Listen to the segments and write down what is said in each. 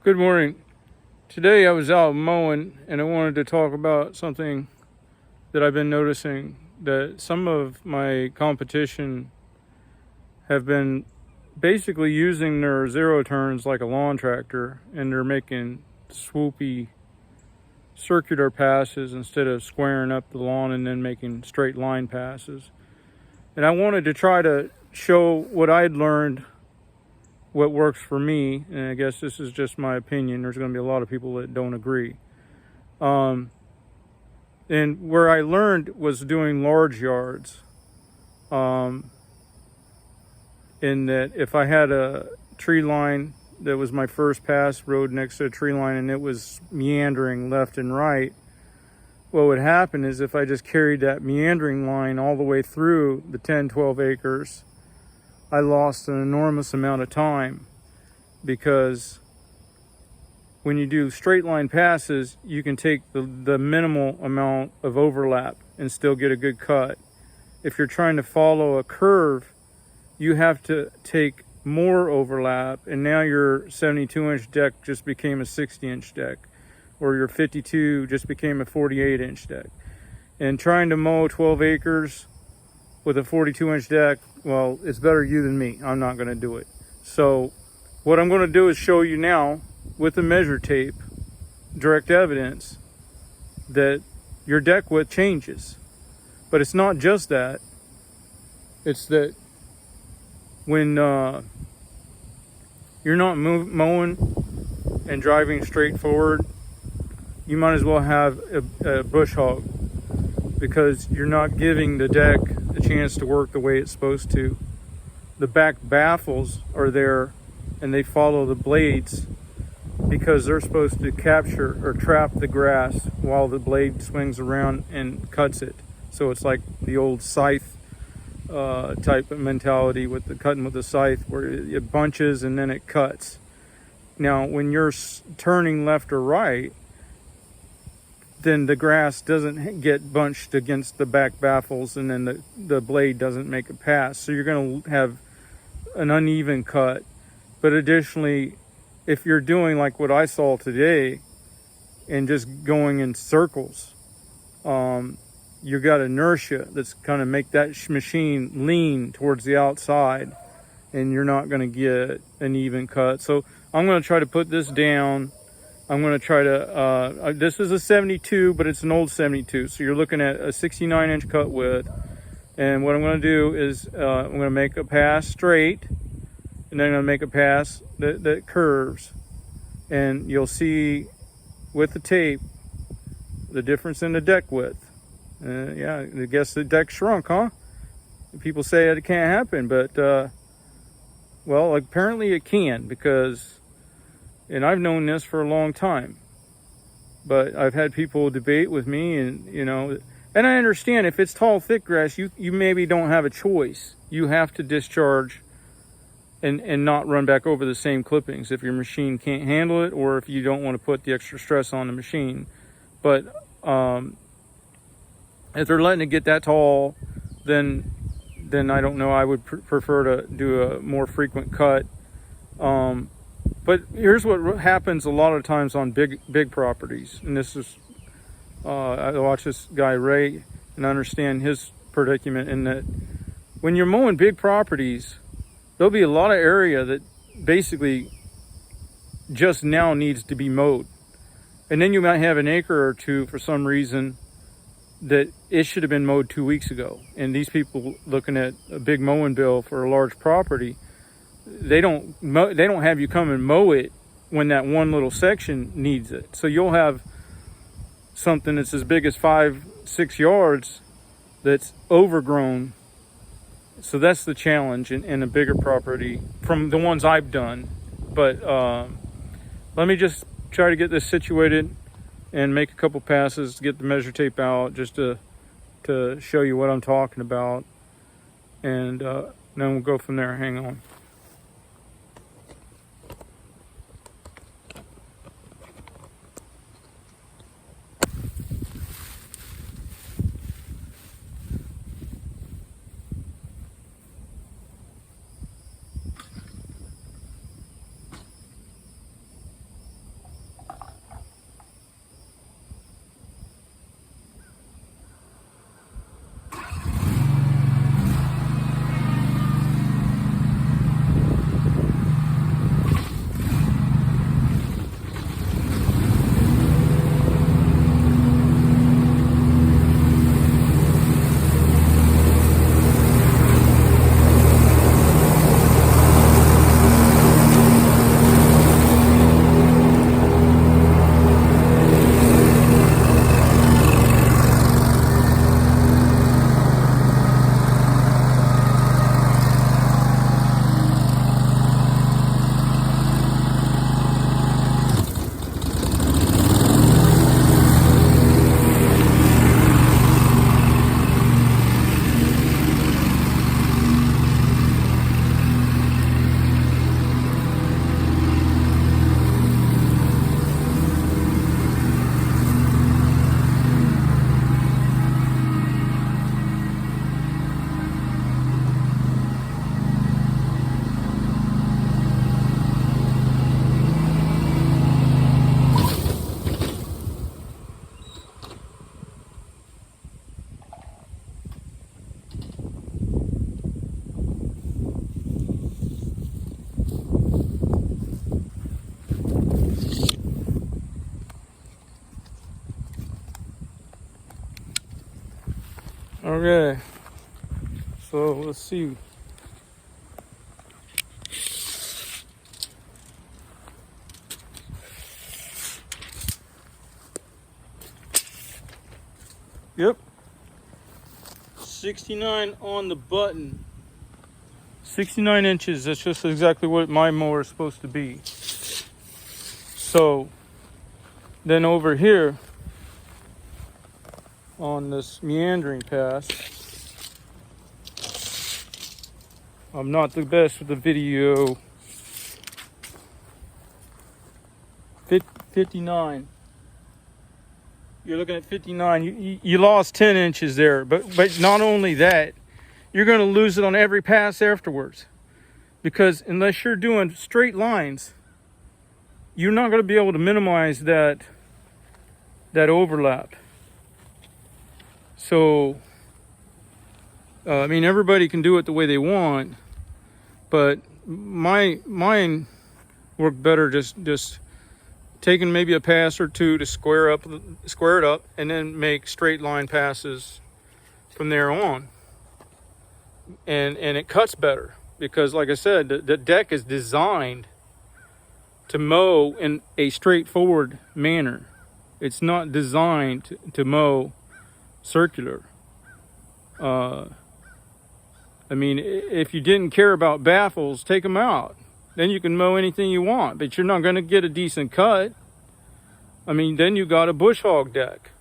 Good morning. Today I was out mowing and I wanted to talk about something that I've been noticing, that some of my competition have been basically using their zero turns like a lawn tractor, and they're making swoopy circular passes instead of squaring up the lawn and then making straight line passes. And I wanted to try to show what I'd learned, what works for me, and I guess this is just my opinion. There's going to be a lot of people that don't agree. And where I learned was doing large yards. In that if I had a tree line that was my first pass road next to a tree line and it was meandering left and right, what would happen is if I just carried that meandering line all the way through the 10-12 acres, I lost an enormous amount of time, because when you do straight line passes, you can take the minimal amount of overlap and still get a good cut. If you're trying to follow a curve, you have to take more overlap, and now your 72-inch deck just became a 60-inch deck, or your 52 just became a 48-inch deck. And trying to mow 12 acres with a 42-inch deck, well, it's better you than me. I'm not going to do it. So what I'm going to do is show you now with the measure tape, direct evidence that your deck width changes. But it's not just that. It's that when you're not mowing and driving straight forward, you might as well have a bush hog, because you're not giving the deck a chance to work the way it's supposed to. The back baffles are there and they follow the blades because they're supposed to capture or trap the grass while the blade swings around and cuts it. So it's like the old scythe type of mentality with the cutting with the scythe, where it bunches and then it cuts. Now when you're turning left or right, then the grass doesn't get bunched against the back baffles, and then the blade doesn't make a pass. So you're going to have an uneven cut. But additionally, if you're doing like what I saw today and just going in circles, you got inertia that's going to make that machine lean towards the outside, and you're not going to get an even cut. So I'm going to try to put this down. I'm going to try to, this is a 72, but it's an old 72. So you're looking at a 69-inch cut width. And what I'm going to do is I'm going to make a pass straight, and then I'm going to make a pass that curves. And you'll see with the tape the difference in the deck width. Yeah, I guess the deck shrunk, huh? People say it can't happen, but well, apparently it can, because, and I've known this for a long time, but I've had people debate with me, and and I understand if it's tall, thick grass, you maybe don't have a choice. You have to discharge and not run back over the same clippings if your machine can't handle it, or if you don't want to put the extra stress on the machine. But if they're letting it get that tall, then I don't know. I would prefer to do a more frequent cut. But here's what happens a lot of times on big properties, and this is I watch this guy Ray and understand his predicament, in that when you're mowing big properties, there'll be a lot of area that basically just now needs to be mowed, and then you might have an acre or two for some reason that it should have been mowed 2 weeks ago. And these people looking at a big mowing bill for a large property, they don't have you come and mow it when that one little section needs it. So you'll have something that's as big as 5-6 yards that's overgrown. So that's the challenge in a bigger property from the ones I've done. But let me just try to get this situated and make a couple passes to get the measure tape out, just to show you what I'm talking about, and then we'll go from there. Hang on. Okay, so let's see. Yep, 69 on the button. 69 inches, that's just exactly what my mower is supposed to be. So then over here on this meandering pass, I'm not the best with the video. 59. You're looking at 59. You lost 10 inches there, but not only that, you're going to lose it on every pass afterwards, because unless you're doing straight lines, you're not going to be able to minimize that overlap. So I mean, everybody can do it the way they want, but mine work better just taking maybe a pass or two to square it up, and then make straight line passes from there on. And it cuts better because, like I said, the deck is designed to mow in a straightforward manner. It's not designed to mow circular. I mean, if you didn't care about baffles, take them out. Then you can mow anything you want, but you're not going to get a decent cut. I mean, then you got a bush hog deck.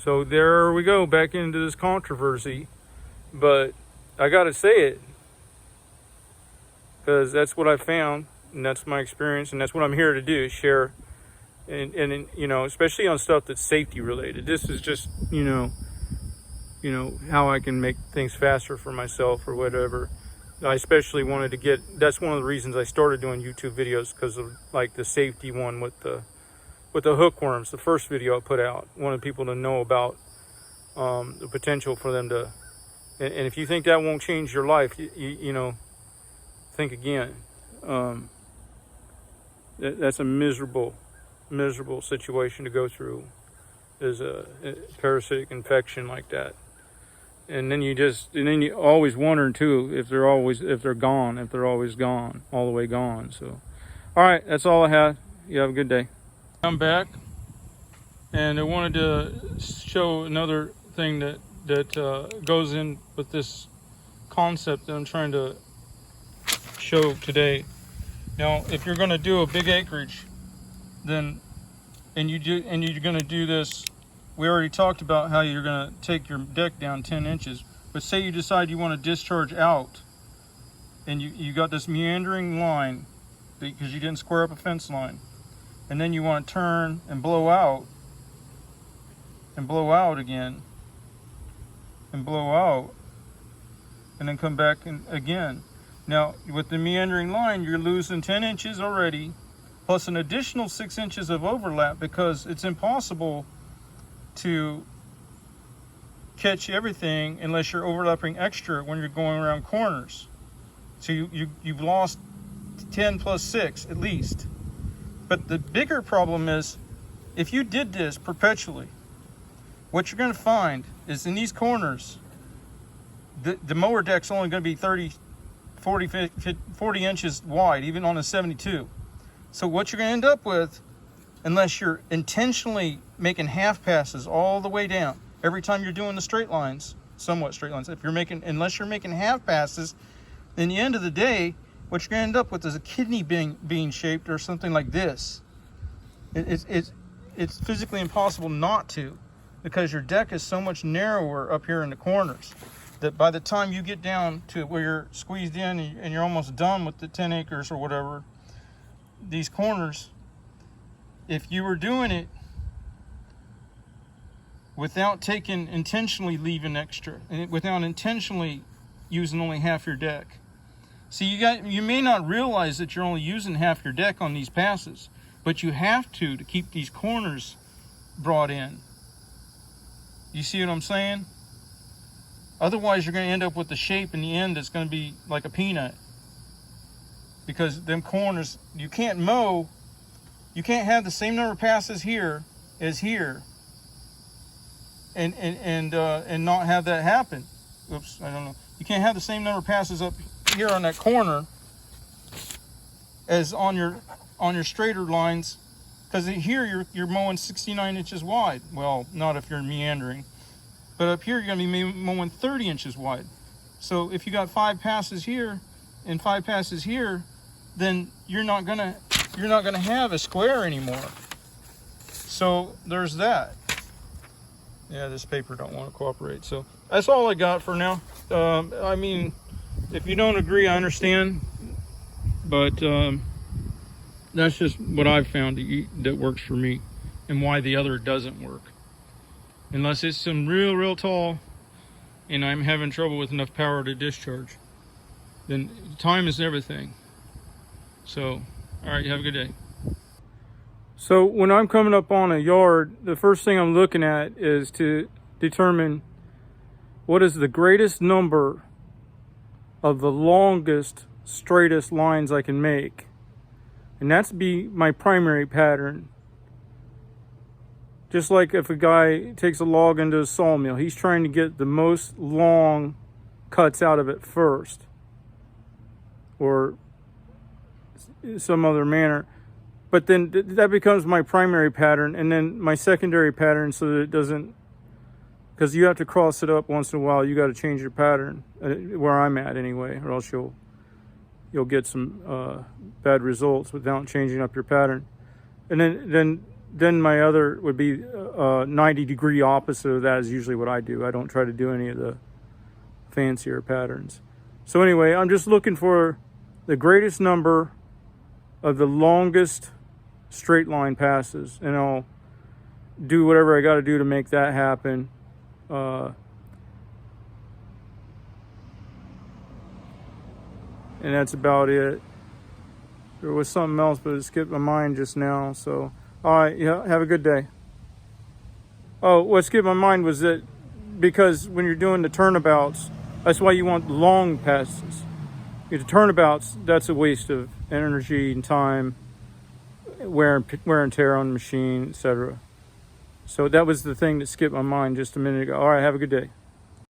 So there we go, back into this controversy. But I gotta say it, because that's what I found, and that's my experience, and that's what I'm here to do, share. And you know, especially on stuff that's safety related. This is just, you know how I can make things faster for myself or whatever. I especially wanted to get, that's one of the reasons I started doing YouTube videos, because of like the safety one with the hookworms. The first video I put out, wanted people to know about the potential for them to, and if you think that won't change your life, you know, think again. That's a miserable situation to go through, is a parasitic infection like that. And then you always wonder too if they're always gone, all the way gone. So, all right, that's all I had. You have a good day. I'm back, and I wanted to show another thing that goes in with this concept that I'm trying to show today. Now, if you're going to do a big acreage, then and you're going to do this, we already talked about how you're going to take your deck down 10 inches. But say you decide you want to discharge out, and you got this meandering line because you didn't square up a fence line. And then you want to turn and blow out again, and blow out, and then come back in again. Now, with the meandering line, you're losing 10 inches already, plus an additional 6 inches of overlap, because it's impossible to catch everything unless you're overlapping extra when you're going around corners. So you've lost 10 plus 6 at least. But the bigger problem is, if you did this perpetually, what you're going to find is in these corners, the mower deck's only going to be 40 inches wide, even on a 72. So what you're going to end up with, unless you're intentionally making half passes all the way down, every time you're doing the straight lines, somewhat straight lines, unless you're making half passes, then the end of the day, what you're going to end up with is a kidney being shaped or something like this. It's physically impossible not to, because your deck is so much narrower up here in the corners that by the time you get down to where you're squeezed in and you're almost done with the 10 acres or whatever, these corners, if you were doing it without intentionally leaving extra, and without intentionally using only half your deck. See, you may not realize that you're only using half your deck on these passes, but you have to keep these corners brought in. You see what I'm saying? Otherwise, you're going to end up with the shape in the end that's going to be like a peanut. Because them corners, you can't have the same number of passes here is here, and not have that happen. Oops, I don't know. You can't have the same number of passes up here on that corner as on your straighter lines, because here you're mowing 69 inches wide. Well, not if you're meandering, but up here you're going to be mowing 30 inches wide. So if you got 5 passes here and 5 passes here, then you're not gonna have a square anymore. So there's that. Yeah, this paper don't want to cooperate. So that's all I got for now. I mean, if you don't agree, I understand, but that's just what I've found that works for me, and why the other doesn't work. Unless it's some real tall and I'm having trouble with enough power to discharge, then time is everything. So, all right, you have a good day. So when I'm coming up on a yard, the first thing I'm looking at is to determine what is the greatest number of the longest, straightest lines I can make. And that's be my primary pattern. Just like if a guy takes a log into a sawmill, he's trying to get the most long cuts out of it first, or some other manner. But then that becomes my primary pattern, and then my secondary pattern, so that it doesn't, because you have to cross it up once in a while. You got to change your pattern, where I'm at anyway, or else you'll get some bad results without changing up your pattern. And then my other would be 90-degree opposite of that is usually what I do. I don't try to do any of the fancier patterns. So anyway, I'm just looking for the greatest number of the longest straight line passes, and I'll do whatever I got to do to make that happen. And that's about it. There was something else, but it skipped my mind just now. So, all right, yeah, have a good day. Oh, what skipped my mind was that because when you're doing the turnabouts, that's why you want long passes. The turnabouts, that's a waste of energy and time, wear and tear on the machine, etc. So that was the thing that skipped my mind just a minute ago. All right, have a good day.